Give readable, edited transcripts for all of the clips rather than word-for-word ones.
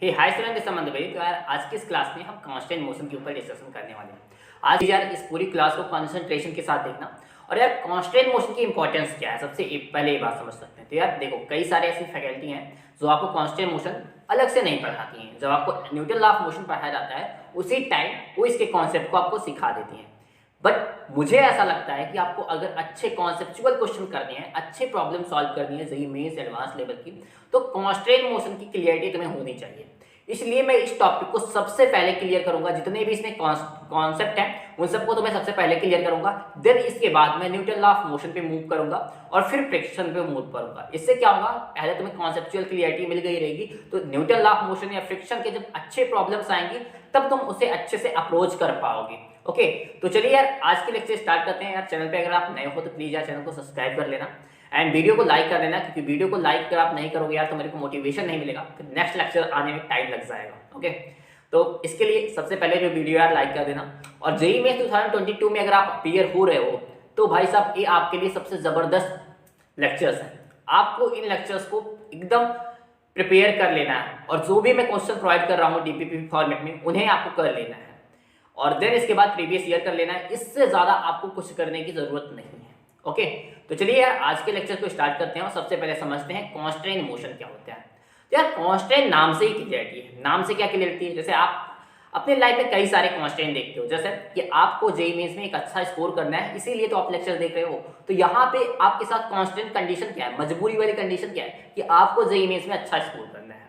Hi student के संबंध में तो यार आज की इस क्लास में हम कांस्टेंट मोशन के ऊपर डिस्कशन करने वाले हैं। आज यार इस पूरी क्लास को कंसंट्रेशन के साथ देखना। और यार कांस्टेंट मोशन की इंपॉर्टेंस क्या है, सबसे पहले ये बात समझ सकते हैं। तो यार देखो, कई सारे ऐसी फैकल्टी हैं जो आपको कांस्टेंट मोशन अलग से नहीं पढ़ाती हैं। जब आपको न्यूटन लॉ ऑफ मोशन पढ़ाया जाता है उसी टाइम वो इसके कॉन्सेप्ट को आपको सिखा देती हैं। बट मुझे ऐसा लगता है कि आपको अगर अच्छे कॉन्सेप्चुअल क्वेश्चन करने हैं, अच्छे प्रॉब्लम सॉल्व करनी है जेईई मेंस एडवांस लेवल की, तो कांस्टेंट मोशन की क्लियरिटी तुम्हें होनी चाहिए। इसलिए मैं इस टॉपिक को सबसे पहले क्लियर करूंगा। जितने भी इसमें कॉन्सेप्ट हैं उन सबको तो मैं सबसे पहले क्लियर करूंगा। देन इसके बाद मैं न्यूटन लॉ ऑफ मोशन पे मूव करूंगा और फिर फ्रिक्शन पे मूव करूंगा। इससे क्या होगा, पहले तुम्हें कॉन्सेप्चुअल क्लियरिटी मिल गई रहेगी, तो न्यूटन लॉ ऑफ मोशन या फ्रिक्शन के जब अच्छे प्रॉब्लम्स आएंगे तब तुम उसे अच्छे से अप्रोच कर पाओगे। ओके, तो चलिए यार आज के लेक्चर स्टार्ट करते हैं। यार चैनल पे अगर आप नए हो तो प्लीज यार चैनल को सब्सक्राइब कर लेना एंड वीडियो को लाइक कर देना, क्योंकि वीडियो को लाइक अगर आप नहीं करोगे यार तो मेरे को मोटिवेशन नहीं मिलेगा, फिर नेक्स्ट लेक्चर आने में टाइम लग जाएगा। ओके, तो इसके लिए सबसे पहले जो वीडियो यार लाइक कर देना। और जेईई में 2022 में अगर आप अपीयर हो रहे हो तो भाई साहब ये आपके लिए सबसे जबरदस्त लेक्चर्स हैं। आपको इन लेक्चर्स को एकदम प्रिपेयर कर लेना है और जो भी मैं क्वेश्चन प्रोवाइड कर रहा हूँ डीपीपी फॉर्मेट में उन्हें आपको कर लेना है और देन इसके बाद प्रीवियस ईयर कर लेना है। इससे ज्यादा आपको कुछ करने की जरूरत नहीं है। ओके, तो चलिए यार आज के लेक्चर को स्टार्ट करते हैं और सबसे पहले समझते हैं कांस्टेंट मोशन क्या होता है। तो यार कांस्टेंट नाम से ही क्लियरिटी है। नाम से क्या क्लियरिटी है, जैसे आप अपने लाइफ में कई सारे कांस्टेंट देखते हो, जैसे कि आपको जेईई मेंस में एक अच्छा स्कोर करना है, इसीलिए तो आप लेक्चर देख रहे हो। तो यहाँ पे आपके साथ कांस्टेंट कंडीशन क्या है, मजबूरी वाली कंडीशन क्या है कि आपको जेईई मेंस में अच्छा स्कोर करना है,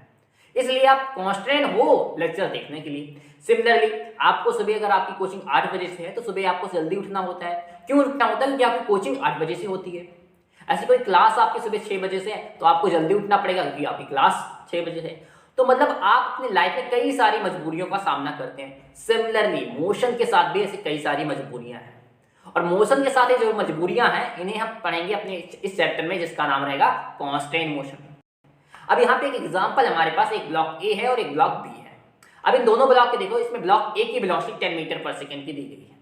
इसलिए आप कांस्टेंट हो लेक्चर देखने के लिए। सिमिलरली आपको सुबह अगर आपकी कोचिंग 8 बजे से है तो सुबह आपको जल्दी उठना होता है। क्यों उठना होता है, क्योंकि आपकी कोचिंग 8 बजे से होती है। ऐसी कोई क्लास आपकी सुबह 6 बजे से है तो आपको जल्दी उठना पड़ेगा क्योंकि आपकी क्लास 6 बजे से है। तो मतलब आप अपनी लाइफ में कई सारी मजबूरियों का सामना करते हैं। सिमिलरली मोशन के साथ भी ऐसी कई सारी मजबूरियां हैं और मोशन के साथ जो मजबूरियां हैं इन्हें हम पढ़ेंगे अपने इस चैप्टर में, जिसका नाम रहेगा कांस्टेंट मोशन। अब यहाँ पे एक एग्जांपल हमारे पास एक ब्लॉक ए है और एक ब्लॉक बी है। अब इन दोनों ब्लॉक के देखो, इसमें ब्लॉक ए की वेलोसिटी 10 मीटर पर सेकंड की दी गई है।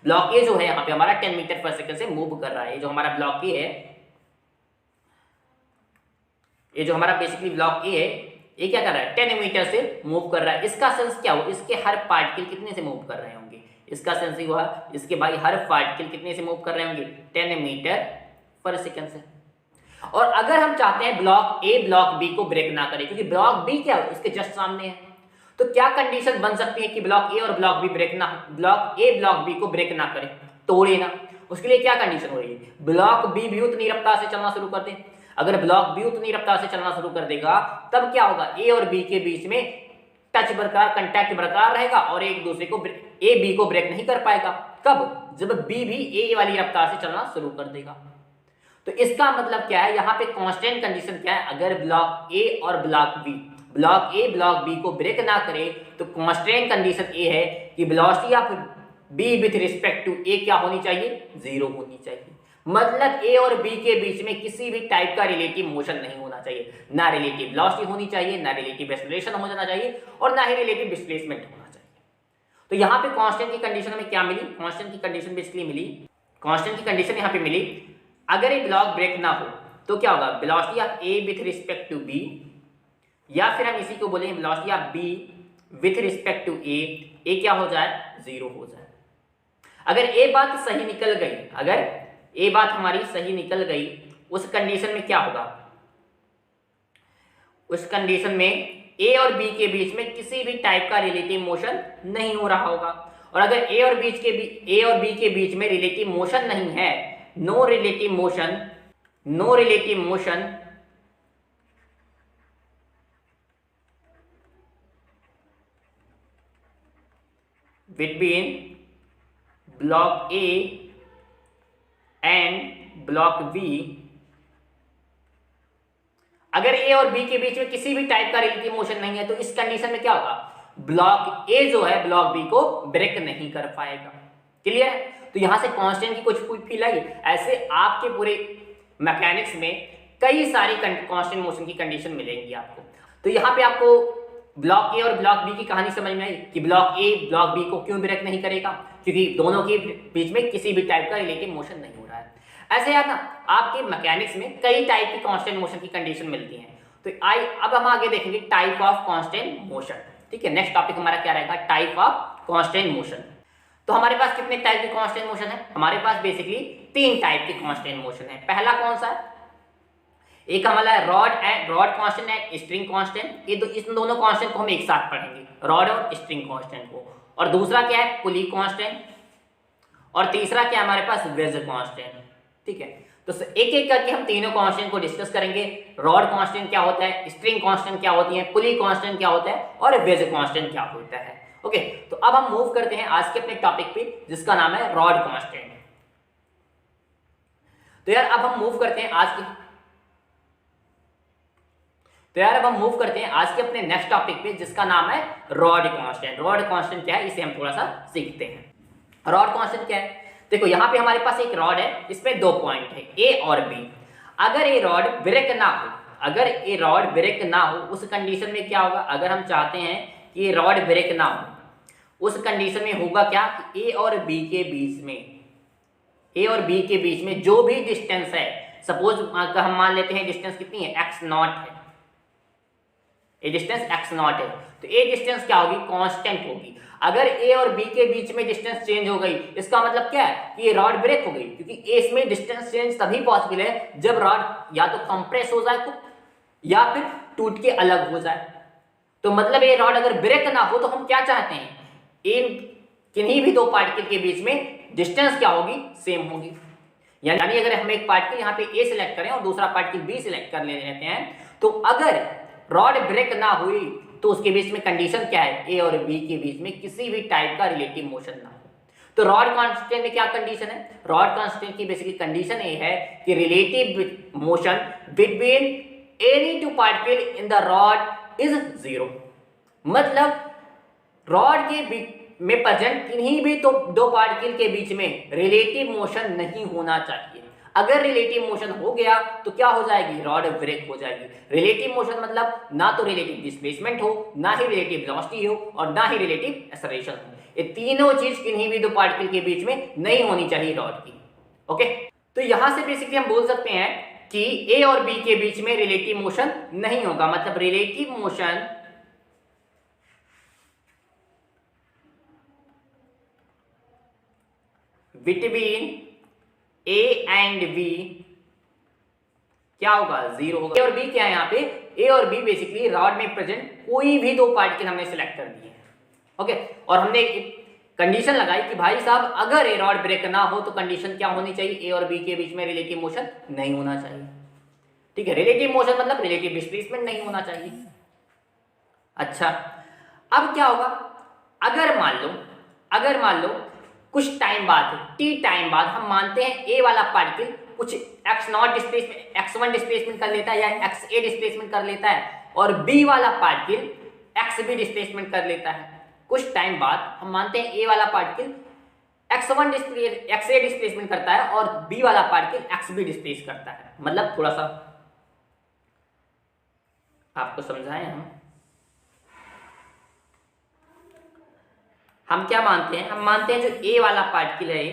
ब्लॉक ए जो है यहाँ पे हमारा 10 मीटर पर सेकंड से मूव कर रहा है। जो हमारा ब्लॉक ए है, ये जो हमारा बेसिकली ब्लॉक ए है, ये क्या कर रहा है 10 मीटर से मूव कर रहा है। इसका सेंस क्या हो, इसके हर पार्टिकल कितने से मूव कर रहे होंगे, इसका सेंस ही हुआ इसके भाई हर पार्टिकल कितने से मूव कर रहे होंगे 10 मीटर पर सेकंड से। और अगर हम चाहते हैं ब्लॉक ए ब्लॉक बी को ब्रेक ना करे, क्योंकि ब्लॉक बी क्या है उसके जस्ट सामने है, तो क्या कंडीशन बन सकती है कि ब्लॉक ए और ब्लॉक बी ब्रेक ना, ब्लॉक ए ब्लॉक बी को ब्रेक ना करे, तोड़े ना। उसके लिए क्या कंडीशन हो रही है, ब्लॉक बी भी उतनी रफ्तार से चलना शुरू कर दे। अगर ब्लॉक बी उतनी रफ्तार से चलना शुरू कर देगा तब क्या होगा, ए और बी के बीच में टच बरकरार, कंटैक्ट बरकरार रहेगा और एक दूसरे को ए बी को ब्रेक नहीं कर पाएगा। कब, जब बी भी ए वाली रफ्तार से चलना शुरू कर देगा। तो इसका मतलब क्या है, यहाँ पे कांस्टेंट कंडीशन क्या है, अगर ब्लॉक ए और ब्लॉक बी को ब्रेक ना करे तो कांस्टेंट कंडीशन ए है कि velocity of B with respect to A क्या होनी चाहिए, 0 होनी चाहिए। मतलब ए और बी के बीच में किसी भी टाइप का रिलेटिव मोशन नहीं होना चाहिए, ना रिलेटिव वेलोसिटी होनी चाहिए, ना रिलेटिव एक्सेलरेशन हो जाना चाहिए और ना ही रिलेटिव डिस्प्लेसमेंट होना चाहिए। तो यहाँ पे कांस्टेंट की कंडीशन हमें क्या मिली, कांस्टेंट की कंडीशन बेसिकली मिली, कांस्टेंट की कंडीशन यहाँ पे मिली, अगर ये ब्लॉक ब्रेक ना हो तो क्या होगा, velocity of A with respect to B, या फिर हम इसी को बोलेंगे velocity of B with respect to A क्या हो जाए, 0 हो जाए। अगर ए बात सही निकल गई, अगर ए बात हमारी सही निकल गई, उस कंडीशन में क्या होगा, उस कंडीशन में ए और बी के बीच में किसी भी टाइप का रिलेटिव मोशन नहीं हो रहा होगा। और अगर ए और बी के बीच में रिलेटिव मोशन नहीं है, no relative motion between block A and block B, अगर ए और बी के बीच में किसी भी टाइप का रिलेटिव मोशन नहीं है तो इस कंडीशन में क्या होगा, ब्लॉक ए जो है ब्लॉक बी को ब्रेक नहीं कर पाएगा। क्लियर है, तो यहां से कांस्टेंट की कुछ फील आई। ऐसे आपके पूरे मैकेनिक्स में कई सारी कांस्टेंट मोशन की कंडीशन मिलेंगी आपको। तो यहाँ पे आपको ब्लॉक ए और ब्लॉक बी की कहानी समझ में आई कि ब्लॉक ए ब्लॉक बी को क्यों ब्रेक नहीं करेगा, क्योंकि दोनों के बीच में किसी भी टाइप का रिलेटिव मोशन नहीं हो रहा है। ऐसे यार ना आपके मैकेनिक्स में कई टाइप की कांस्टेंट मोशन की कंडीशन मिलती हैं। तो आई अब हम आगे देखेंगे टाइप ऑफ कांस्टेंट मोशन। ठीक है, नेक्स्ट टॉपिक हमारा क्या रहेगा, टाइप ऑफ कांस्टेंट मोशन। तो हमारे पास कितने टाइप के कांस्टेंट मोशन है, हमारे पास बेसिकली 3 टाइप के कांस्टेंट मोशन है। पहला कौन सा है, एक हमारा रॉड कांस्टेंट है, स्ट्रिंग कांस्टेंट। ये इन दोनों कांस्टेंट को हम एक साथ पढ़ेंगे, रॉड और स्ट्रिंग कांस्टेंट को। और दूसरा क्या है, पुली कांस्टेंट। और तीसरा क्या है हमारे पास, वेज कांस्टेंट। ठीक है, तो एक एक करके हम तीनों कांस्टेंट को डिस्कस करेंगे। रॉड कांस्टेंट क्या होता है, स्ट्रिंग कांस्टेंट क्या होती है, पुली कांस्टेंट क्या होता है, और वेज कांस्टेंट क्या होता है। ओके, तो अब हम मूव करते हैं आज के अपने टॉपिक पे, जिसका नाम है रॉड कांस्टेंट। तो यार अब हम मूव करते हैं आज के अपने नेक्स्ट टॉपिक पे, जिसका नाम है रॉड कांस्टेंट। रॉड कांस्टेंट क्या है, इसे हम थोड़ा सा सीखते हैं। रॉड कांस्टेंट क्या है, देखो यहाँ पे हमारे पास एक रॉड है, इसमें 2 पॉइंट है ए और बी। अगर ये रॉड ब्रेक ना हो, उस कंडीशन में क्या होगा, अगर हम चाहते हैं कि ये रॉड ब्रेक ना हो, उस कंडीशन में होगा क्या, ए और बी के बीच में जो भी डिस्टेंस है, सपोज हम मान लेते हैं डिस्टेंस कितनी है, x0 है, ये डिस्टेंस x0 है, तो ये डिस्टेंस क्या होगी, कांस्टेंट होगी। अगर ए और बी के बीच में डिस्टेंस चेंज हो गई, इसका मतलब क्या है कि ये रॉड ब्रेक हो गई, क्योंकि इसमें डिस्टेंस चेंज तभी पॉसिबल है जब रॉड या तो कंप्रेस हो जाए या फिर टूट के अलग हो जाए। तो मतलब ये रॉड अगर ब्रेक ना हो, तो हम क्या चाहते हैं, इन किन्हीं भी 2 पार्टिकल के बीच में डिस्टेंस क्या होगी, सेम होगी। यानी अगर हम एक पार्टिकल यहाँ पे ए सिलेक्ट करें और दूसरा पार्टिकल बी सिलेक्ट कर लेते हैं, तो अगर रॉड ब्रेक ना हुई तो उसके बीच में कंडीशन क्या है, ए और बी के बीच में किसी भी टाइप का रिलेटिव मोशन ना हो। तो रॉड कांस्टेंट में क्या कंडीशन है, रॉड कांस्टेंट की बेसिकली कंडीशन ये है कि relative motion between any 2 particle in the rod is 0। मतलब रॉड के में प्रेजेंट किन्हीं भी 2 पार्टिकल के बीच में रिलेटिव मोशन नहीं होना चाहिए। अगर रिलेटिव मोशन हो गया तो क्या हो जाएगी, रॉड ब्रेक हो जाएगी। रिलेटिव मोशन मतलब ना तो रिलेटिव डिस्प्लेसमेंट हो, ना ही रिलेटिव वेलोसिटी हो, और ना ही रिलेटिव एक्सेलरेशन हो। ये तीनों चीज किन्हीं भी 2 पार्टिकल के बीच में नहीं होनी चाहिए रॉड की। ओके, तो यहां से बेसिकली हम बोल सकते हैं कि ए और बी के बीच में रिलेटिव मोशन नहीं होगा। मतलब relative motion between A and B क्या होगा, 0 होगा। ए और बी क्या है, यहाँ पे ए और बी बेसिकली रॉड में प्रेजेंट कोई भी 2 पार्टिकल हमने सिलेक्ट कर दिए। ओके, और हमने कंडीशन लगाई कि भाई साहब अगर ए रॉड ब्रेक ना हो तो कंडीशन क्या होनी चाहिए, ए और बी के बीच में रिलेटिव मोशन नहीं होना चाहिए। ठीक है, रिलेटिव मोशन मतलब रिलेटिव डिस्प्लेसमेंट नहीं होना चाहिए। अच्छा, अब क्या होगा, अगर मान लो कुछ टाइम बाद, टी टाइम बाद, हम मानते हैं ए वाला पार्टिकल कुछ x0 डिस्प्लेसमेंट, x1 डिस्प्लेसमेंट कर लेता है या xa डिस्प्लेसमेंट कर लेता है, और बी वाला पार्टिकल xb डिस्प्लेसमेंट कर लेता है। कुछ टाइम बाद हम मानते हैं ए वाला पार्टिकल xa डिस्प्लेसमेंट करता है और बी वाला पार्टिकल xb डिस्प्लेस करता है। मतलब थोड़ा सा आपको समझाएं, हम क्या मानते हैं, हम मानते हैं जो ए वाला पार्टिकल है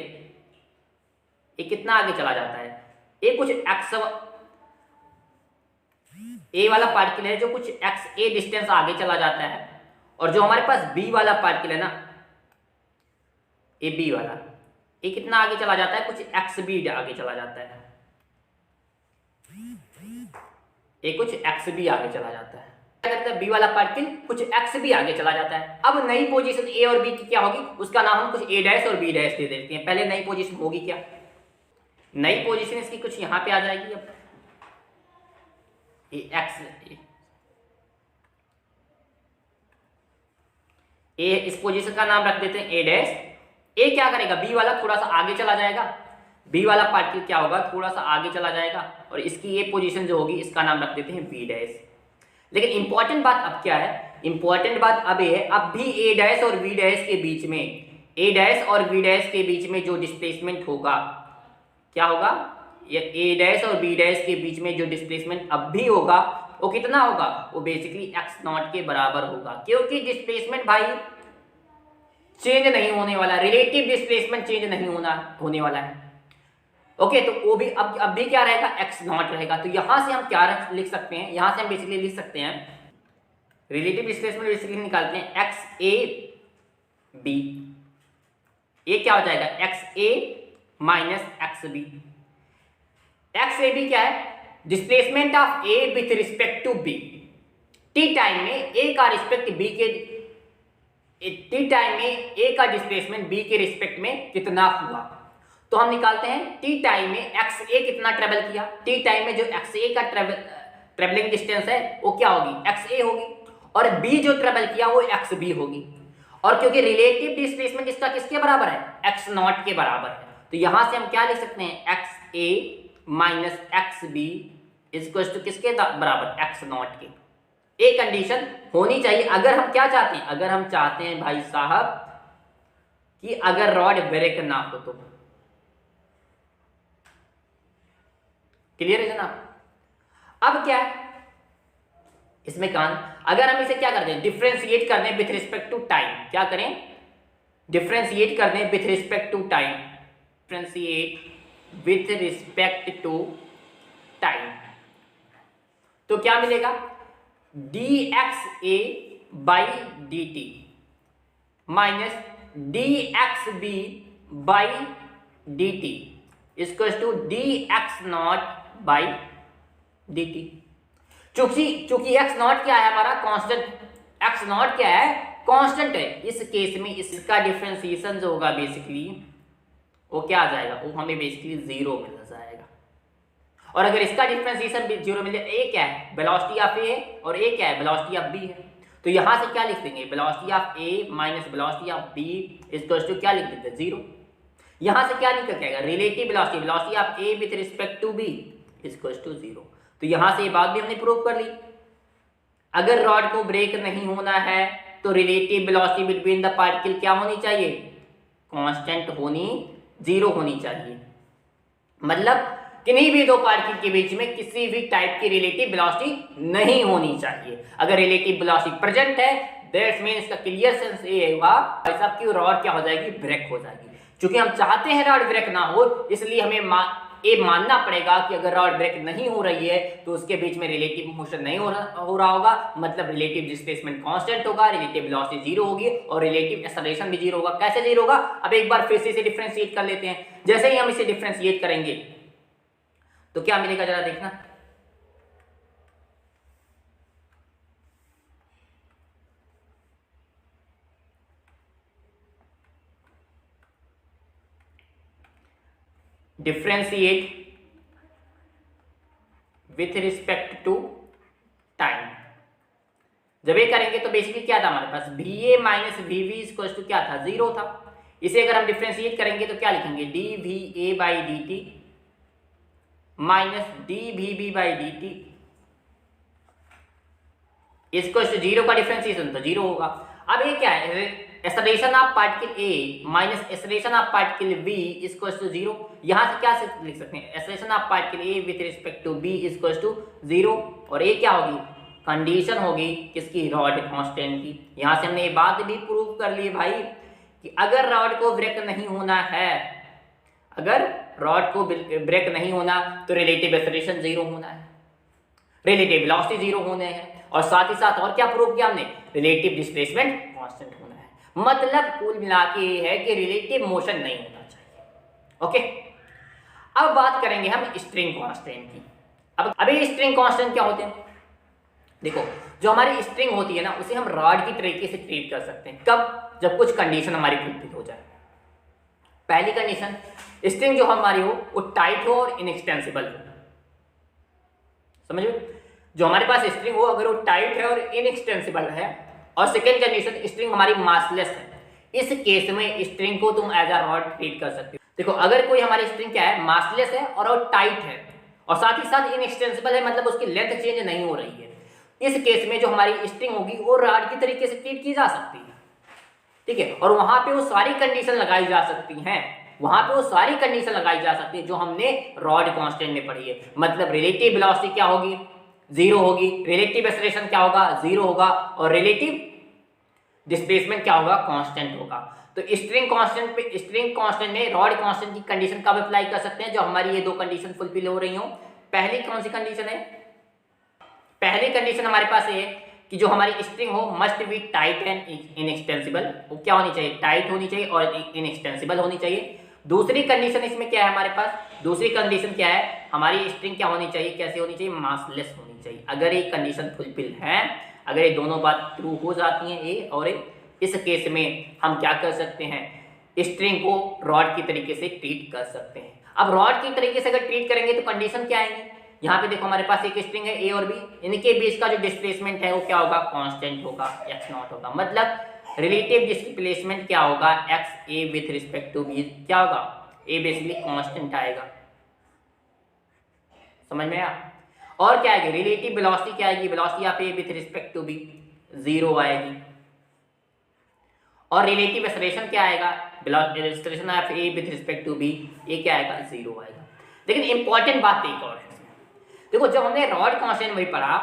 ये कितना आगे चला जाता है, ए कुछ ए वाला पार्टिकल है जो कुछ xa डिस्टेंस आगे चला जाता है, और जो हमारे पास बी वाला पार्टिकल है ना, ए बी वाला, ये कितना आगे चला जाता है, कुछ xb आगे चला जाता है, ये कुछ xb आगे चला जाता है। बी वाला पार्टिकल कुछ xb आगे चला जाता है। अब नई पोजीशन ए और बी की क्या होगी, उसका नाम हम कुछ a' और b' दे देते हैं। पहले नई पोजीशन होगी क्या, नई पोजीशन इसकी कुछ यहां पे आ जाएगी। अब ए इस पोजीशन का नाम रख देते हैं a'। ए क्या करेगा, बी वाला थोड़ा सा आगे चला जाएगा, बी वाला पार्टिकल क्या होगा, थोड़ा सा आगे चला जाएगा, और इसकी ये पोजीशन जो होगी इसका नाम रख देते हैं b'। लेकिन इंपॉर्टेंट बात अब क्या है, इंपॉर्टेंट बात अब ये है, अब भी a' और b' के बीच में, a' और b' के बीच में जो डिस्प्लेसमेंट होगा, क्या होगा, ये a' और b' के बीच में जो डिस्प्लेसमेंट अब भी होगा वो कितना होगा, वो बेसिकली x0 के बराबर होगा। क्योंकि डिस्प्लेसमेंट भाई चेंज नहीं होने वाला, रिलेटिव डिस्प्लेसमेंट चेंज नहीं होने वाला है। ओके, तो वो भी अब भी क्या रहेगा, एक्स नॉट रहेगा। तो यहां से हम क्या लिख सकते हैं, यहां से हम बेसिकली लिख सकते हैं, रिलेटिव डिस्प्लेसमेंट बेसिकली निकालते हैं एक्स ए बी, ये क्या हो जाएगा X A minus X B. X A B क्या है, displacement of A with respect to B. T time में ए का रिस्पेक्ट बी के, टी टाइम में ए का डिस्प्लेसमेंट बी के रिस्पेक्ट में कितना हुआ, तो हम निकालते हैं टी टाइम में एक्स ए कितना ट्रेवल किया। टी टाइम में जो एक्स ए का ट्रेवलिंग डिस्टेंस है वो क्या होगी, एक्स ए होगी, और बी जो ट्रेवल किया वो एक्स बी होगी। और क्योंकि रिलेटिव डिस्प्लेसमेंट इसका किसके बराबर है, एक्स नॉट के बराबर है, तो यहां से हम क्या लिख सकते हैं, X A minus X B equal to किसके बराबर, एक्स नॉट के। एक कंडीशन होनी चाहिए अगर हम क्या चाहते हैं, अगर हम चाहते हैं भाई साहब कि अगर रॉड ब्रेक ना हो तो। क्लियर है जनाब। अब क्या है इसमें कान, अगर हम इसे क्या करते हैं, डिफ्रेंशिएट करने विथ रिस्पेक्ट टू टाइम, क्या करें, डिफ्रेंशिएट करने with respect to time, differentiate with respect to time, तो क्या मिलेगा, D X A by D T minus D X B by D T equal to D X not by D T. चूंकि X not क्या है हमारा constant, x not क्या है, constant है, इस केस में इसका डिफरेंशिएशन जो होगा बेसिकली वो क्या आ जाएगा, वो हमें बेसिकली जीरो मिल जाएगा। और अगर इसका डिफरेंशिएशन भी जीरो मिल जाए, ए क्या है, वेलोसिटी ऑफ ए और ए क्या है, वेलोसिटी ऑफ बी है, तो यहां से क्या लिख देंगे, velocity of A minus velocity of B equal to क्या लिख देते हैं, जीरो। यहां से क्या निकल जाएगा, relative velocity, velocity of A with respect to B equal to zero. तो यहां से ये बात भी हमने प्रूव कर ली, अगर रॉड को ब्रेक नहीं होना है तो relative velocity between the particle क्या होनी चाहिए, कांस्टेंट होनी, जीरो होनी चाहिए। मतलब किन्हीं भी दो पार्टिकल के बीच में किसी भी टाइप की रिलेटिव वेलोसिटी नहीं होनी चाहिए। अगर रिलेटिव वेलोसिटी प्रेजेंट है दैट्स मीन इसका क्लियर सेंस ये होगा भाई साहब की रॉड क्या हो जाएगी, ब्रेक हो जाएगी। क्योंकि हम चाहते हैं रॉड ब्रेक ना हो, इसलिए हमें ये मानना पड़ेगा कि अगर रॉड ब्रेक नहीं हो रही है तो उसके बीच में रिलेटिव मोशन नहीं हो रहा होगा, मतलब रिलेटिव डिस्प्लेसमेंट कांस्टेंट होगा, रिलेटिव वेलोसिटी जीरो होगी और रिलेटिव एक्सेलरेशन भी जीरो होगा। कैसे जीरो होगा, अब एक बार फिर से इसे डिफरेंशिएट कर लेते हैं। जैसे ही हम इसे डिफरेंशिएट करेंगे तो क्या मिलेगा, जरा देखना, differentiate with respect to time. जब ये करेंगे तो बेसिकली क्या था हमारे पास, v A minus v v equal to क्या था, जीरो था। इसे अगर हम डिफरेंशिएट करेंगे तो क्या लिखेंगे, D V A by D T minus D V B by D T equal to zero का डिफरेंशिएशन तो जीरो होगा। अब ये क्या है, acceleration of particle A minus acceleration of particle B equal to zero. यहां से क्या लिख सकते हैं, acceleration of particle A with respect to B equal to zero, और ये क्या होगी, कंडीशन होगी किसकी, रॉड कांस्टेंट की। यहां से हमने ये बात भी प्रूव कर ली भाई कि अगर रॉड को ब्रेक नहीं होना है, अगर रॉड को ब्रेक नहीं होना तो रिलेटिव एक्सेलरेशन जीरो होना है, रिलेटिव वेलोसिटी जीरो होने हैं, और साथ ही साथ और क्या प्रूव किया हमने, रिलेटिव डिस्प्लेसमेंट कांस्टेंट होना है। मतलब कुल मिला के ये है कि रिलेटिव मोशन नहीं होना चाहिए। ओके, अब बात करेंगे हम स्ट्रिंग कांस्टेंट की। अब अभी स्ट्रिंग कांस्टेंट क्या होते हैं, देखो जो हमारी स्ट्रिंग होती है ना उसे हम रॉड की तरीके से ट्रीट कर सकते हैं। कब, जब कुछ कंडीशन हमारी फुलफिल हो जाए। पहली कंडीशन, स्ट्रिंग जो हमारी हो वो टाइट हो और इनएक्सटेंसिबल हो, समझ में, जो हमारे पास स्ट्रिंग हो अगर वो टाइट है और इनएक्सटेंसिबल है। और सेकेंड कंडीशन, स्ट्रिंग हमारी मासलेस है, इस केस में स्ट्रिंग को तुम एज अ रॉड ट्रीट कर सकते हो। देखो अगर कोई हमारी स्ट्रिंग क्या है, मासलेस है और वो टाइट है और साथ ही साथ इनएक्सटेंसिबल है, मतलब उसकी लेंथ चेंज नहीं हो रही है, इस केस में जो हमारी स्ट्रिंग होगी वो रॉड की तरीके से ट्रीट की जा सकती है। ठीक है, और वहां पे वो सारी कंडीशन लगाई जा सकती हैं, वहां पे वो सारी कंडीशन लगाई जा सकती है जो हमने रॉड कांस्टेंट में पढ़ी है। मतलब रिलेटिव वेलोसिटी क्या होगी, जीरो होगी, रिलेटिव एक्सेलरेशन क्या होगा, जीरो होगा, और रिलेटिव डिस्प्लेसमेंट क्या होगा, कांस्टेंट होगा। तो स्ट्रिंग कांस्टेंट में रॉड कांस्टेंट की कंडीशन कब अप्लाई कर सकते हैं, जो हमारी ये दो कंडीशन फुलफिल हो रही हो। पहली कौन सी कंडीशन है, पहली कंडीशन हमारे पास ये है कि जो हमारी स्ट्रिंग हो must be tight and inextensible, वो क्या होनी चाहिए, टाइट होनी चाहिए और इनएक्सटेंसिबल होनी चाहिए। दूसरी कंडीशन इसमें क्या है हमारे पास, दूसरी कंडीशन क्या है, हमारी स्ट्रिंग क्या होनी चाहिए, कैसे होनी चाहिए, मासलेस होनी चाहिए। अगर ये कंडीशन फुलफिल है, अगर ये दोनों बात ट्रू हो जाती हैं ए और ए, इस केस में हम क्या कर सकते हैं, स्ट्रिंग को रॉड की तरीके से ट्रीट कर सकते हैं। अब रॉड की तरीके से अगर ट्रीट करेंगे तो कंडीशन क्या आएंगे, यहाँ पे देखो हमारे पास एक स्ट्रिंग है ए और बी, इनके बीच का जो डिस्प्लेसमेंट है वो क्या होगा, कांस्टेंट होगा, x नॉट होगा। मतलब रिलेटिव डिस्प्लेसमेंट क्या होगा, X A with respect to B क्या होगा, ए बेसिकली कांस्टेंट आएगा। समझ में आया। और क्या आएगी, रिलेटिव वेलोसिटी क्या आएगी, velocity of A with respect to B 0 आएगी। और रिलेटिव एक्सेलरेशन क्या आएगा, acceleration of A with respect to B, ये क्या आएगा, 0 आएगा। लेकिन इंपॉर्टेंट बात एक और है, देखो जब हमने रॉड कांस्टेंट वही पढ़ा,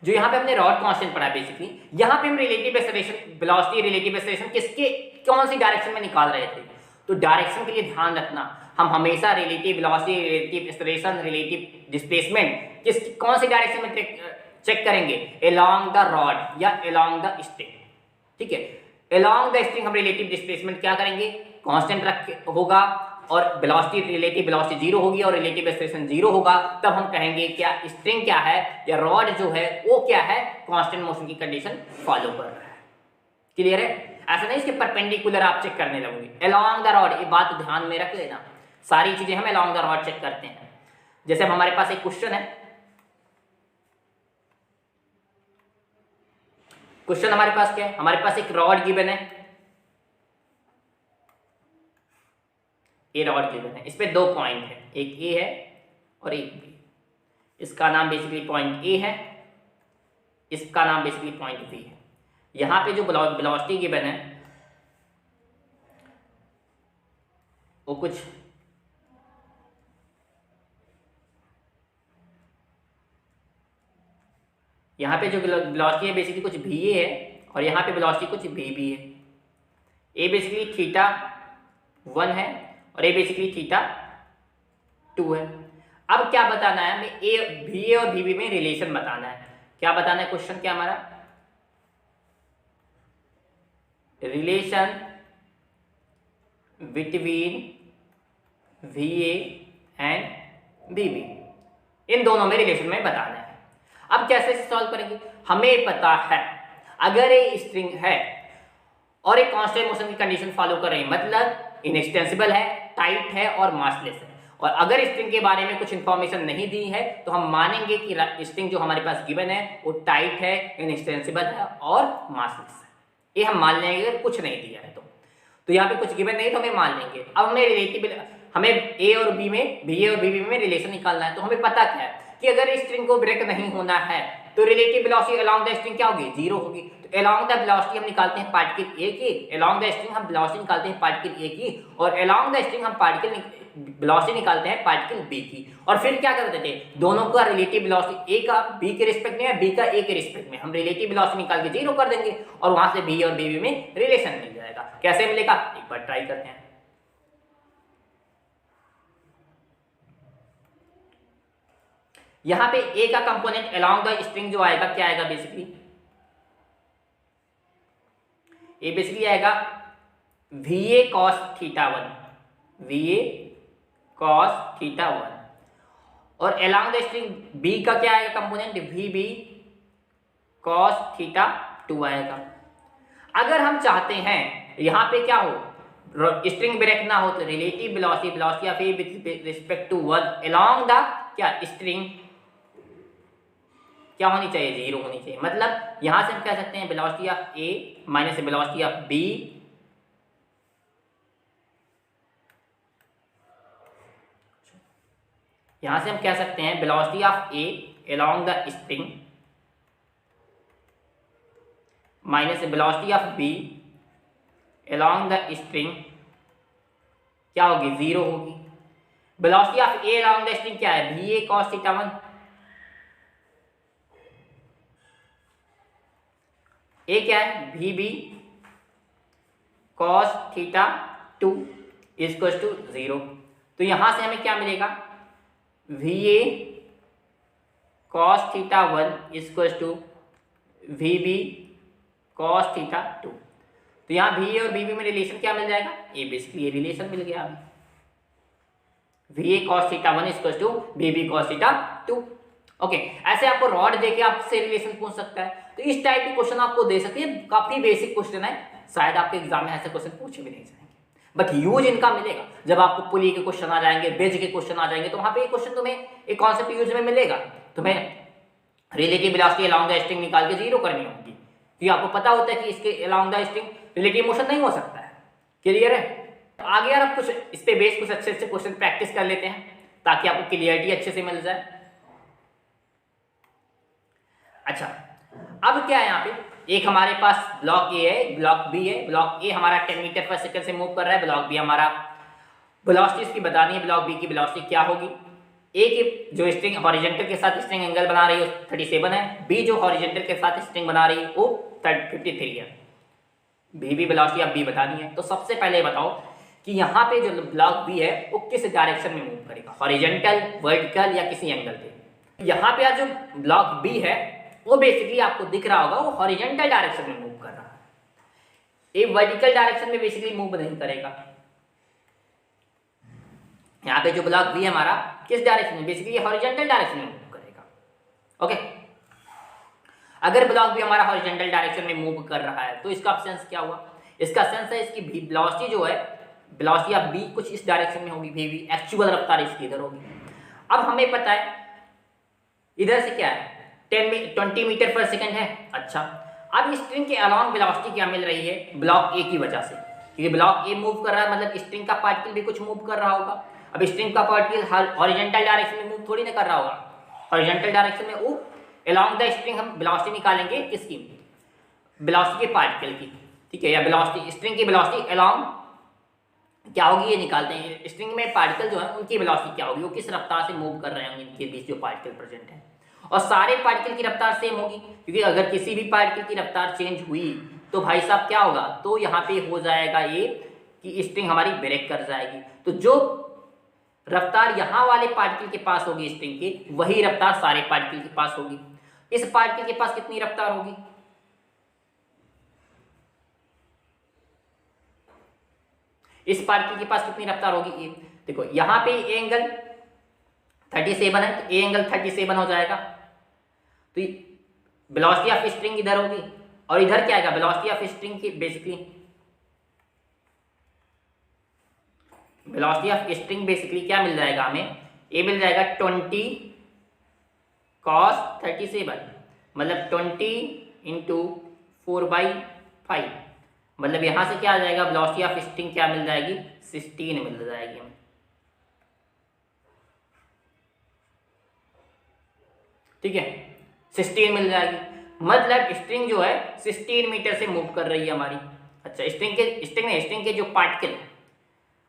जो यहां पे हमने रॉड कांस्टेंट पढ़ा बेसिकली, यहां पे हम relative acceleration velocity relative acceleration किसके कौन सी डायरेक्शन में निकाल रहे थे। तो डायरेक्शन के लिए ध्यान रखना, हम हमेशा relative velocity, relative acceleration, relative displacement किस कौन सी डायरेक्शन में चेक करेंगे, अलोंग द रॉड या अलोंग द स्ट्रिंग। ठीक है, अलोंग द स्ट्रिंग हम रिलेटिव डिस्प्लेसमेंट क्या करेंगे, कांस्टेंट रख होगा, और वेलोसिटी रिलेटिव वेलोसिटी 0 होगी और रिलेटिव एक्सेलरेशन 0 होगा। तब हम कहेंगे क्या स्ट्रिंग क्या है या रॉड जो है वो क्या है, कांस्टेंट मोशन की कंडीशन फॉलो कर रहा है। क्लियर है, ऐसा नहीं इसके परपेंडिकुलर आप चेक करने लगोगे। अलोंग द रॉड, ये बात ध्यान में रख लेना, सारी चीजें हम अलोंग द रॉड चेक करते हैं। जैसे अब हमारे पास एक क्वेश्चन है, क्वेश्चन हमारे पास क्या है, हमारे पास एक रॉड गिवन है, ए रॉड गिवन है, इस पे 2 पॉइंट है, एक ए है और एक बी। इसका नाम बेसिकली पॉइंट ए है, इसका नाम बेसिकली पॉइंट बी है। यहां पे जो वेलोसिटी गिवन है वो कुछ यहाँ पे जो वेलोसिटी है बेसिकली कुछ भी ए है और यहाँ पे वेलोसिटी कुछ भी है। ए बेसिकली थीटा 1 है और ए बेसिकली थीटा 2 है। अब क्या बताना है हमें, ए भी ए और भी में रिलेशन बताना है। क्या बताना है, क्वेश्चन क्या हमारा, relation between v A and B B, इन दोनों में रिलेशन में बताना है। अब कैसे सॉल्व करेंगे, हमें पता है अगर ये स्ट्रिंग है और एक कांस्टेंट मोशन की कंडीशन फॉलो कर रही है, मतलब इनएक्सटेंसिबल है, टाइट है और मासलेस है, और अगर स्ट्रिंग के बारे में कुछ इंफॉर्मेशन नहीं दी है तो हम मानेंगे कि स्ट्रिंग जो हमारे पास गिवन है वो टाइट है, इनएक्सटेंसिबल है और मासलेस है। ये हम मान लेंगे अगर कुछ नहीं दिया है तो यहाँ पे कुछ गिवन नहीं तो हमें मान लेंगे। अब हमें रिलेटिव, हमें ए और बी में, भी ए और बी में रिलेशन निकालना है। तो हमें पता क्या है कि अगर स्ट्रिंग को ब्रेक नहीं होना है तो relative velocity along the string क्या होगी, 0 होगी। तो अलोंग द वेलोसिटी हम निकालते हैं पार्टिकल ए की, अलोंग द स्ट्रिंग हम वेलोसिटी निकालते हैं पार्टिकल ए की, और अलोंग द स्ट्रिंग हम पार्टिकल वेलोसिटी निकालते हैं पार्टिकल बी की। और फिर क्या करते थे, दोनों का रिलेटिव वेलोसिटी, ए का बी के रिस्पेक्ट में है, बी का ए के रिस्पेक्ट में, हम रिलेटिव वेलोसिटी निकाल के 0 कर देंगे और वहां से बी और बी में रिलेशन मिल जाएगा। कैसे मिलेगा, एक बार ट्राई करते हैं। यहां पे ए का कंपोनेंट अलोंग द स्ट्रिंग जो आएगा क्या आएगा, बेसिकली ए बेसिकली आएगा V A cos theta 1, V A cos theta 1, और अलोंग द स्ट्रिंग बी का क्या आएगा component, V B cos theta 2 आएगा। अगर हम चाहते हैं यहां पे क्या हो, स्ट्रिंग ब्रेक ना हो, तो relative velocity, velocity of A with respect to 1 along the क्या स्ट्रिंग क्या होनी चाहिए, 0 होनी चाहिए। मतलब यहां से हम कह सकते हैं velocity of A minus velocity of B यहां से हम कह सकते हैं velocity of A along the string minus velocity of B along the string क्या होगी, 0 होगी। Velocity of A along the string क्या है, V A cos theta 1, A क्या है, V B cos theta 2 equal to 0। तो यहां से हमें क्या मिलेगा, V A cos theta 1 equal to we B cos theta 2। तो यहाँ वी ए और वी बी में रिलेशन क्या मिल जाएगा, ये बेसिकली ये रिलेशन मिल गया हमें, V A cos theta 1 equal to we B cos theta 2। Okay, ऐसे आपको रॉड देके आपसे रिलेशन पूछ सकता है, तो इस टाइप के क्वेश्चन आपको दे सकती है। काफी बेसिक क्वेश्चन है, शायद आपके एग्जाम में ऐसे क्वेश्चन पूछे भी नहीं जाएंगे, बट यूज इनका मिलेगा। जब आपको पुली के क्वेश्चन आ जाएंगे, बेज के क्वेश्चन आ जाएंगे, तो वहां पे ये क्वेश्चन तुम्हें एक कॉन्सेप्ट यूज में मिलेगा। तुम्हें relative velocity along the string निकाल के जीरो करनी होगी, तो आपको पता होता है कि इसके along the string relative motion नहीं हो सकता है। क्लियर है? आगे यार आप कुछ इस पे बेस कुछ अच्छे अच्छे क्वेश्चन प्रैक्टिस कर लेते हैं ताकि आपको क्लियरिटी अच्छे से मिल जाए। अच्छा, अब क्या है, यहाँ पे एक हमारे पास ब्लॉक ए है, ब्लॉक बी है। ब्लॉक ए हमारा 10 मीटर पर सेकंड से मूव कर रहा है, ब्लॉक बी हमारा वेलोसिटी इसकी बतानी है, ब्लॉक बी की वेलोसिटी क्या होगी। ए की जो स्ट्रिंग हॉरिजॉन्टल के साथ स्ट्रिंग एंगल बना रही है 37 है, बी जो हॉरिजॉन्टल के साथ स्ट्रिंग बना रही है वो 53 है। बी भी वेलोसिटी अब बी बतानी है। तो सबसे पहले बताओ कि यहाँ पे जो ब्लॉक बी है वो किस डायरेक्शन में मूव करेगा, हॉरिजॉन्टल, वर्टिकल या किसी एंगल पे। यहाँ पे आज जो ब्लॉक बी है वो बेसिकली आपको दिख रहा होगा वो हॉरिजॉन्टल डायरेक्शन में मूव कर रहा है, ये वर्टिकल डायरेक्शन में बेसिकली मूव नहीं करेगा। यहाँ पे जो ब्लॉक बी है हमारा किस डायरेक्शन में, बेसिकली हॉरिजॉन्टल डायरेक्शन में मूव करेगा। ओके, अगर ब्लॉक बी हमारा हॉरिजॉन्टल डायरेक्शन में मूव कर रहा है तो इसका सेंस क्या हुआ, इसका सेंस है इसकी वेलोसिटी जो है, वेलोसिटी ऑफ बी कुछ इस डायरेक्शन में होगी, वी बी एक्चुअल रफ्तार इसकी इधर होगी। अब हमें पता है इधर से क्या है 20 मीटर पर सेकंड है। अच्छा, अब स्ट्रिंग के अलोंग वेलोसिटी क्या मिल रही है, ब्लॉक ए की वजह से, क्योंकि ब्लॉक ए मूव कर रहा है मतलब स्ट्रिंग का पार्टिकल भी कुछ मूव कर रहा होगा। अब स्ट्रिंग का पार्टिकल हॉरिजॉन्टल डायरेक्शन में मूव थोड़ी ना कर रहा होगा, हॉरिजॉन्टल डायरेक्शन में वो अलोंग द स्ट्रिंग हम वेलोसिटी निकालेंगे किसकी, वेलोसिटी के पार्टिकल की, ठीक है, या वेलोसिटी स्ट्रिंग की वेलोसिटी अलोंग क्या होगी ये निकालते हैं। स्ट्रिंग में पार्टिकल जो है उनकी वेलोसिटी क्या होगी, वो किस रफ्तार से मूव कर रहे होंगे इनके बीच जो पार्टिकल प्रेजेंट है, और सारे पार्टिकल की रफ्तार सेम होगी, क्योंकि अगर किसी भी पार्टिकल की रफ्तार चेंज हुई तो भाई साहब क्या होगा, तो यहाँ पे हो जाएगा ये कि स्ट्रिंग हमारी ब्रेक कर जाएगी। तो जो रफ्तार यहाँ वाले पार्टिकल के पास होगी स्ट्रिंग की, वही रफ्तार सारे पार्टिकल के पास होगी। इस पार्टिकल के पास कितनी रफ्तार होगी, इस पार्टिकल के पास कितनी रफ्तार होगी, ये देखो यहाँ पे एंगल 37 है तो ए एंगल 37 हो जाएगा, तो वेलोसिटी ऑफ स्ट्रिंग इधर होगी और इधर क्या आएगा, वेलोसिटी ऑफ स्ट्रिंग की basically velocity of string basically क्या मिल जाएगा हमें, ए मिल जाएगा 20 cos 37, मतलब 20 इंटू 4/5, मतलब यहां से क्या आ जाएगा, वेलोसिटी ऑफ स्ट्रिंग क्या मिल जाएगी, 16 मिल जाएगी हमें, ठीक है, 16 मिल जाएगी। मतलब स्ट्रिंग जो है 16 मीटर से मूव कर रही है हमारी। अच्छा, स्ट्रिंग के जो पार्टिकल,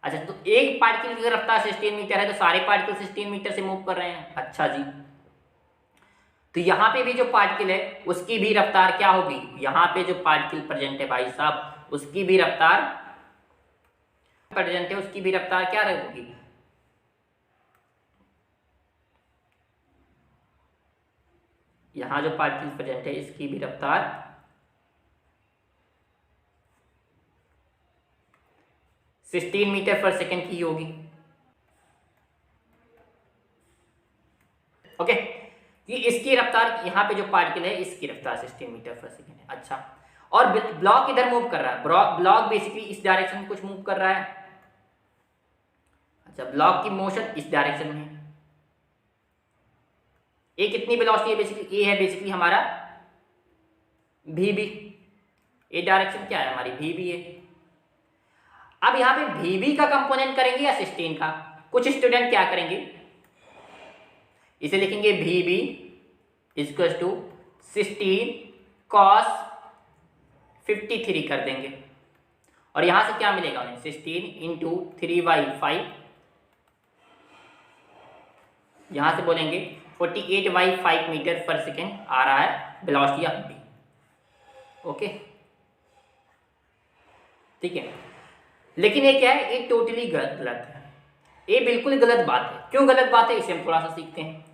अच्छा तो एक पार्टिकल की रफ्तार 16 मीटर है तो सारे पार्टिकल 16 मीटर से मूव कर रहे हैं। अच्छा जी, तो यहाँ पे भी जो पार्टिकल है उसकी भी रफ्तार क्या होगी, यहाँ पे जो पार्टिकल प्रेजेंट है भाई साहब उसकी भी रफ्तार प्रेजेंट है, उसकी भी रफ्तार क्या रहेगी, यहाँ जो पार्टिकल प्रेजेंट है इसकी भी रफ्तार 16 मीटर पर सेकंड की होगी। ओके, ये इसकी रफ्तार, यहाँ पे जो पार्टिकल है इसकी रफ्तार 16 मीटर पर सेकंड है। अच्छा, और ब्लॉक इधर मूव कर रहा है, ब्लॉक बेसिकली इस डायरेक्शन में कुछ मूव कर रहा है। अच्छा, ब्लॉक की मोशन इस डायरेक्शन में, ए कितनी वेलोसिटी है, बेसिकली ए है बेसिकली हमारा वी बी, ए डायरेक्शन क्या है हमारी वी बी है। अब यहाँ पे वी बी का कंपोनेंट करेंगे या 16 का, कुछ स्टूडेंट क्या करेंगे, इसे लिखेंगे V B equal to 16 cos 53 कर देंगे, और यहां से क्या मिलेगा उन्हें, 16 इंटू 3/5, यहां से बोलेंगे 48/5 मीटर पर सेकेंड आ रहा है वेलोसिटी ऑफ बी। ओके, ठीक है। लेकिन ये क्या है, ये टोटली गलत है, ये बिल्कुल गलत बात है। क्यों गलत बात है, इसे हम थोड़ा सा सीखते हैं।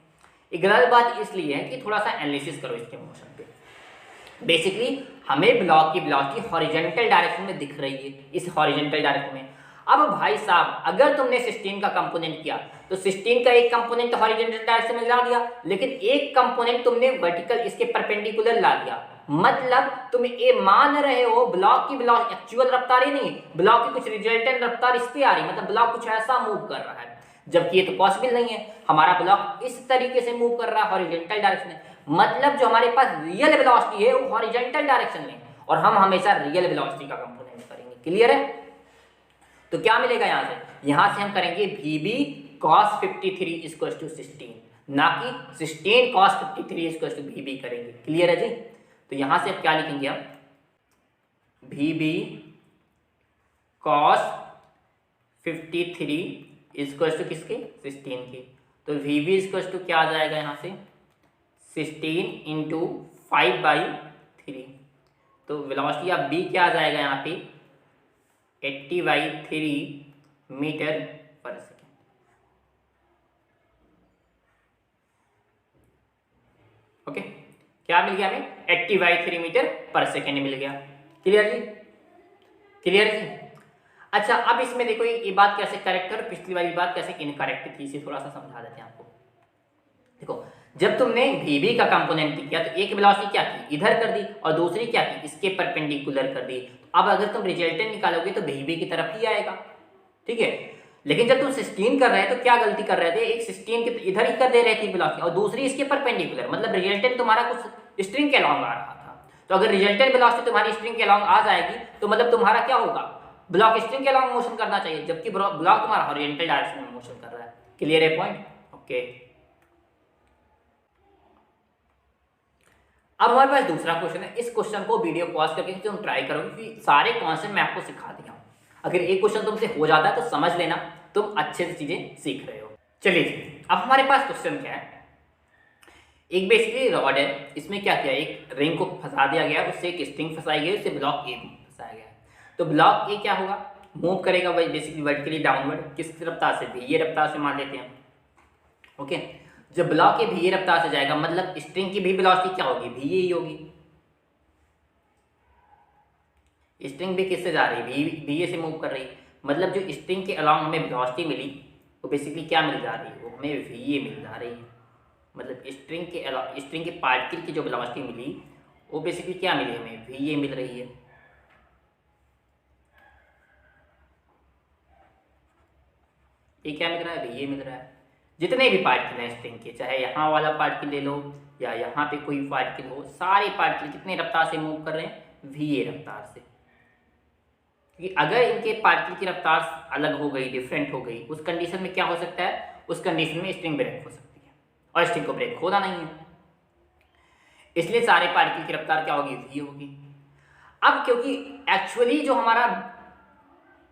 ये गलत बात इसलिए है कि थोड़ा सा एनालिसिस करो इसके मोशन पे। बेसिकली हमें ब्लॉक की वेलोसिटी हॉरिजॉन्टल डायरेक्शन में दिख रही है, इस हॉरिजॉन्टल डायरेक्शन में। अब भाई साहब, अगर तुमने सिस्टीन का कंपोनेंट किया तो सिस्टीन का एक कंपोनेंट तो हॉरिजॉन्टल डायरेक्शन में ला दिया, लेकिन एक कंपोनेंट तुमने वर्टिकल इसके परपेंडिकुलर ला दिया। मतलब तुम ये मान रहे हो ब्लॉक की वेलोसिटी एक्चुअल रफ्तार ही नहीं, ब्लॉक की कुछ रिजल्टेंट रफ्तार इस पे आ रही है, मतलब ब्लॉक कुछ ऐसा मूव कर रहा है, जबकि ये तो पॉसिबल नहीं है। हमारा ब्लॉक इस तरीके से मूव कर रहा है हॉरिजॉन्टल डायरेक्शन में, मतलब जो हमारे पास रियल वेलोसिटी है वो हॉरिजॉन्टल डायरेक्शन में, और हम हमेशा रियल वेलोसिटी का कंपोनेंट करेंगे। क्लियर है? तो क्या मिलेगा यहां से हम करेंगे VB cos 53 इक्वल टू 16, ना कि 16 cos 53 इक्वल टू VB करेंगे। क्लियर है जी? तो यहां से अब क्या लिखेंगे हम, VB cos 53 इक्वल टू किसके, 16 के। तो VB इक्वल टू क्या आ जाएगा यहाँ से, 16 इंटू 5/3। तो वेलोसिटी ऑफ B क्या आ जाएगा यहाँ पे, 80/3 मीटर पर सेकेंड। ओके, क्या मिल गया हमें, 80/3 मीटर पर सेकेंड मिल गया। क्लियर जी? क्लियर जी? अच्छा, अब इसमें देखो ये बात कैसे करेक्ट है और पिछली वाली बात कैसे इनकरेक्ट थी, इसे थोड़ा सा समझा देते हैं आपको। देखो, जब तुमने VB का कंपोनेंट किया तो एक वेलोसिटी क्या की, इधर कर दी, और दूसरी क्या की, इसके परपेंडिकुलर कर दी। अब अगर तुम रिजल्टेंट निकालोगे तो VB की तरफ ही आएगा, ठीक है। लेकिन जब तुम 16 कर रहे थे तो क्या गलती कर रहे थे, एक 16 के इधर ही कर दे रहे थे वेलोसिटी, और दूसरी इसके परपेंडिकुलर, मतलब रिजल्टेंट तुम्हारा कुछ स्ट्रिंग के अलॉन्ग आ रहा था। तो अगर रिजल्टेंट वेलोसिटी तुम्हारी स्ट्रिंग के अलॉन्ग आ जाएगी तो मतलब तुम्हारा क्या होगा, ब्लॉक स्ट्रिंग के अलॉन्ग मोशन करना चाहिए, जबकि ब्लॉक तुम्हारा हॉरिजॉन्टल डायरेक्शन में मोशन कर रहा है। क्लियर है पॉइंट? ओके। अब हमारे पास दूसरा क्वेश्चन है। इस क्वेश्चन को वीडियो पॉज करके तुम ट्राई करोगे, क्योंकि सारे कॉन्सेप्ट मैं आपको सिखा दिया हूं। अगर एक क्वेश्चन तुमसे हो जाता है तो समझ लेना तुम अच्छे से चीजें सीख रहे हो। चलिए, अब हमारे पास क्वेश्चन क्या है, एक बेसिकली रॉड है, इसमें क्या किया, एक रिंग को फंसा दिया गया, उससे एक स्ट्रिंग फंसाई गई, उससे ब्लॉक ए फंसाया गया है। तो ब्लॉक ए क्या होगा, मूव करेगा वही बेसिकली वर्टिकली डाउनवर्ड, किस रफ्तार से, भी ये रफ्तार से मान लेते हैं। ओके, जब ब्लॉक ए भी रफ्तार से जाएगा, मतलब स्ट्रिंग की भी वेलोसिटी क्या होगी, भी ही होगी। स्ट्रिंग भी किससे जा रही है, भी से मूव कर रही है, मतलब जो स्ट्रिंग के अलॉन्ग हमें वेलोसिटी मिली वो बेसिकली क्या मिल जा रही है, वो हमें भी मिल जा रही है। मतलब स्ट्रिंग के पार्टिकल की जो वेलोसिटी मिली वो बेसिकली क्या मिली, हमें भी मिल रही है। ये क्या मिल रहा है, भी मिल रहा है। जितने भी पार्टिकल हैं स्ट्रिंग के, चाहे यहाँ वाला पार्टिकल ले लो या यहाँ पे कोई पार्टिकल हो, सारे पार्टिकल कितने रफ्तार से मूव कर रहे हैं, भी रफ्तार से। क्योंकि अगर इनके पार्टिकल की रफ्तार अलग हो गई, डिफरेंट हो गई, उस कंडीशन में क्या हो सकता है, उस कंडीशन में स्ट्रिंग ब्रेक हो सकती है, और स्ट्रिंग को ब्रेक होना नहीं है, इसलिए सारे पार्टिकल की रफ्तार क्या होगी, भी होगी। अब क्योंकि एक्चुअली जो हमारा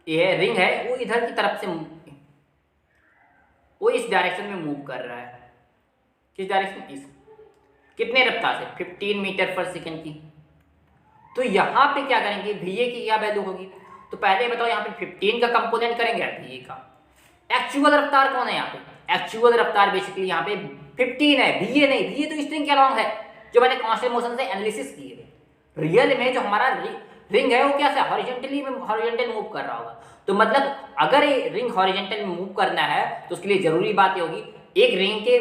ये रिंग है वो इधर की तरफ से वो इस डायरेक्शन में मूव कर रहा है, किस डायरेक्शन, इस, कितने रफ्तार से, 15 मीटर पर सेकेंड की। तो यहां पे क्या करेंगे, VA की क्या वैल्यू होगी, तो पहले बताओ यहाँ पे 15 का कंपोनेंट करेंगे VA का। एक्चुअल रफ्तार कौन है यहाँ पे, एक्चुअल रफ्तार बेसिकली यहाँ पे 15 है, VA नहीं, VA तो स्ट्रिंग के अलॉन्ग है, जो मैंने कांस्टेंट मोशन से एनालिसिस की है। रियल में जो हमारा रिंग है वो क्या है, हॉरिजॉन्टल मूव कर रहा होगा। तो मतलब अगर ये रिंग हॉरिजॉन्टल में मूव करना है तो उसके लिए जरूरी बात ये होगी, एक रिंग के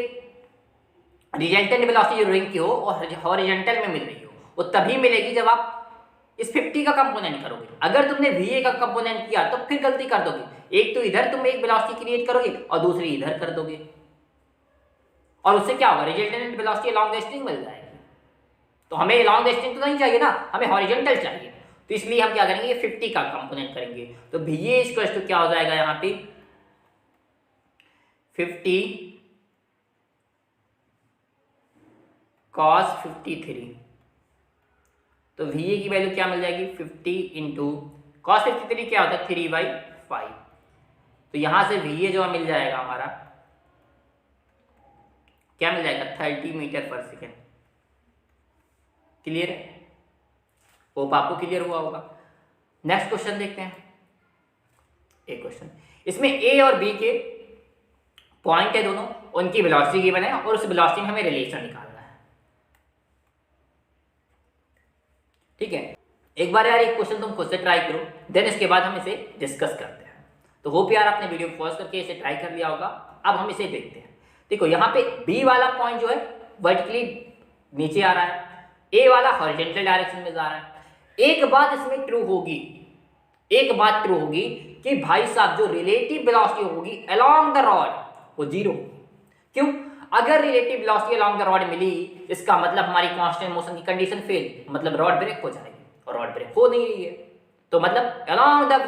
रिजल्टेंट वेलोसिटी जो रिंग की हो और हॉरिजॉन्टल में मिल रही हो, वो तभी मिलेगी जब आप इस 50 का कंपोनेंट करोगे। अगर तुमने VA का कंपोनेंट किया तो फिर गलती कर दोगे, एक तो इधर तुम एक वेलोसिटी क्रिएट करोगे और दूसरी इधर कर दोगे, और उससे क्या होगा, resultant velocity along the string मिल जाएगी। तो हमें अलॉन्ग द स्ट्रिंग तो नहीं चाहिए ना, हमें हॉरिजॉन्टल चाहिए, तो इसलिए हम क्या करेंगे, 50 का कंपोनेंट करेंगे। तो VA इक्वल टू क्या हो जाएगा यहाँ पे, 50 cos 53। तो VA की वैल्यू क्या मिल जाएगी, 50 इंटू cos 53 क्या होता है, 3/5। तो यहां से VA जो मिल जाएगा हमारा, क्या मिल जाएगा, 30 मीटर पर सेकेंड। क्लियर है? होप आपको क्लियर हुआ होगा। नेक्स्ट क्वेश्चन देखते हैं। एक क्वेश्चन इसमें ए और बी के पॉइंट है दोनों, उनकी वेलोसिटी गिवन है और उस वेलोसिटी में हमें रिलेशन निकालना है। ठीक है, एक बार यार एक क्वेश्चन तुम खुद से ट्राई करो, देन इसके बाद हम इसे डिस्कस करते हैं। तो होप यार आपने वीडियो पॉज करके इसे ट्राई कर लिया होगा। अब हम इसे देखते हैं। देखो यहाँ पे बी वाला पॉइंट जो है वर्टिकली नीचे आ रहा है, ए वाला हॉरिजॉन्टल डायरेक्शन में जा रहा है। एक बात इसमें ट्रू होगी, एक बात ट्रू होगी कि भाई साहब जो रिलेटिव वेलोसिटी होगी अलोंग द रॉड वो जीरो होगी। क्यों? अगर relative velocity along the rod मिली, इसका मतलब हमारी कांस्टेंट मोशन की कंडीशन फेल, मतलब रॉड ब्रेक हो जाएगी, और रॉड ब्रेक हो नहीं रही है, तो मतलब along the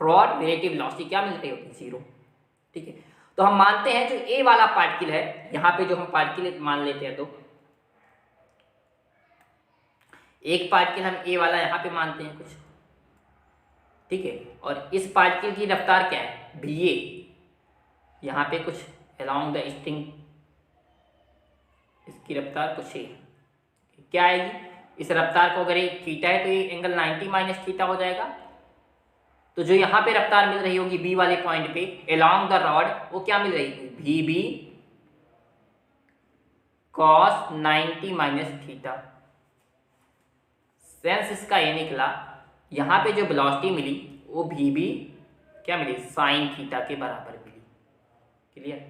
rod relative velocity क्या मिल रही होगी? जीरो। ठीक है, तो हम मानते हैं जो ए वाला पार्टिकल है, यहां पे जो हम पार्टिकल मान लेते हैं, तो एक पार्टिकल हम ए वाला यहां पे मानते हैं कुछ, ठीक है, और इस पार्टिकल की रफ्तार क्या है? भी ए, यहां पे कुछ अलोंग द स्ट्रिंग इसकी रफ्तार कुछ है, क्या आएगी? इस रफ्तार को अगर एक थीटा है तो ये एंगल 90 माइनस थीटा हो जाएगा। तो जो यहाँ पे रफ्तार मिल रही होगी बी वाले पॉइंट पे अलोंग द रॉड, वो क्या मिल रही होगी? भी B cos 90 minus theta. Sense इसका ये निकला, यहाँ पे जो वेलोसिटी मिली वो भी बी क्या मिली? साइन थीटा के बराबर मिली। क्लियर?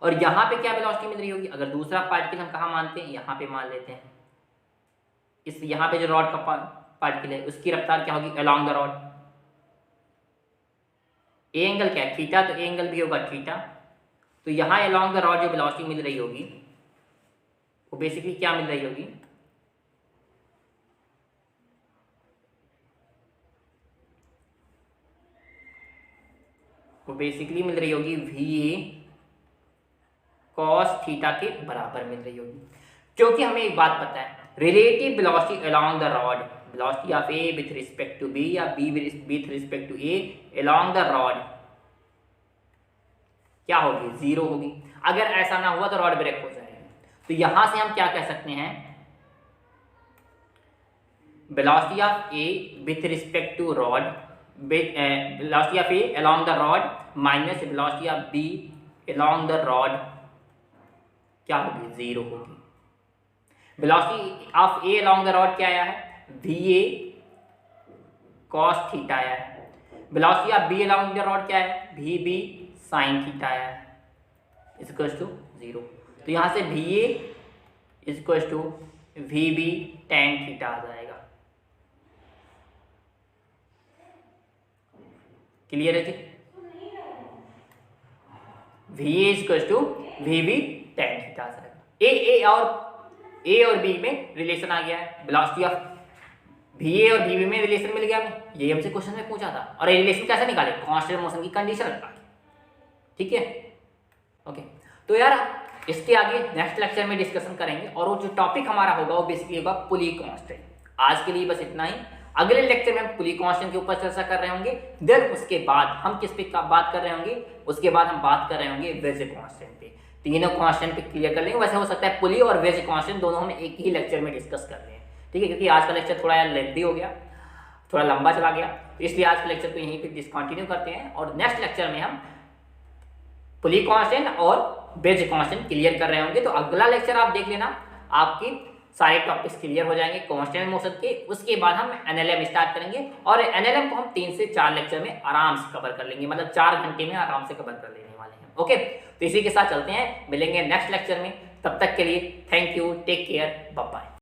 और यहाँ पे क्या वेलोसिटी मिल रही होगी? अगर दूसरा पार्टिकल हम कहाँ मानते हैं? यहाँ पे मान लेते हैं। इस यहाँ पे जो रॉड का पार्टिकल है उसकी रफ्तार क्या होगी? Along the rod. A angle क्या है? थीटा, तो ए एंगल भी होगा थीटा। तो यहाँ अलोंग द रॉड जो वेलोसिटी मिल रही होगी वो बेसिकली क्या मिल रही होगी? वो बेसिकली मिल रही होगी वी ए कॉस थीटा के बराबर मिल रही होगी। क्योंकि हमें एक बात पता है, relative velocity along the rod, velocity of A with respect to B या B with respect to A along the rod क्या होगी? जीरो होगी। अगर ऐसा ना हुआ तो रॉड ब्रेक हो जाएगी। तो यहां से हम क्या कह सकते हैं? Velocity of A with respect to rod, velocity of A along the rod minus velocity of B along the rod क्या होगी? जीरो होगी। Velocity of A along the rod क्या आया है? वी ए कॉस थीटा आया है। Velocity of B along the rod क्या है? वी बी साइन थीटा आया है, इक्वल्स टू जीरो। तो यहां से v A equals to we B tan theta आ जाएगा। क्लियर है जी? V A equals to we B tan theta आ जाएगा। ए और बी में रिलेशन आ गया है, वेलोसिटी ऑफ भी ए और भी बी में रिलेशन मिल गया हमें, ये हमसे क्वेश्चन में पूछा था। और ये रिलेशन कैसे निकाले? कांस्टेंट मोशन की कंडीशन लगा के। ठीक है, ओके। तो यार इसके आगे नेक्स्ट लेक्चर में डिस्कशन करेंगे, और वो जो टॉपिक हमारा होगा वो बेसिकली होगा पुली कांस्टेंट। आज के लिए बस इतना ही। अगले लेक्चर में हम पुली कांस्टेंट के ऊपर चर्चा कर रहे होंगे। देन उसके बाद हम किस पे बात कर रहे होंगे? उसके बाद हम बात कर रहे होंगे वेज कांस्टेंट पे। तीनों कांस्टेंट पे क्लियर कर लेंगे। वैसे हो सकता है पुली और वेज कांस्टेंट दोनों हम एक ही लेक्चर में डिस्कस कर रहे हैं, ठीक है, क्योंकि आज का लेक्चर थोड़ा लेंथी हो गया, थोड़ा लंबा चला गया, तो इसलिए आज के लेक्चर को यहीं पे डिसकंटिन्यू करते हैं। और नेक्स्ट लेक्चर में हम पुली कांस्टेंट और वेज कांस्टेंट क्लियर कर रहे होंगे। तो अगला लेक्चर आप देख लेना, आपकी सारे टॉपिक्स क्लियर हो जाएंगे कांस्टेंट मोशन के। उसके बाद हम एनएलएम स्टार्ट करेंगे, और एनएलएम को हम 3 से 4 लेक्चर में आराम से कवर कर लेंगे, मतलब 4 घंटे में आराम से कवर कर लेने वाले हैं। ओके, तो इसी के साथ चलते हैं, मिलेंगे नेक्स्ट लेक्चर में। तब तक के लिए thank you, take care, bye bye.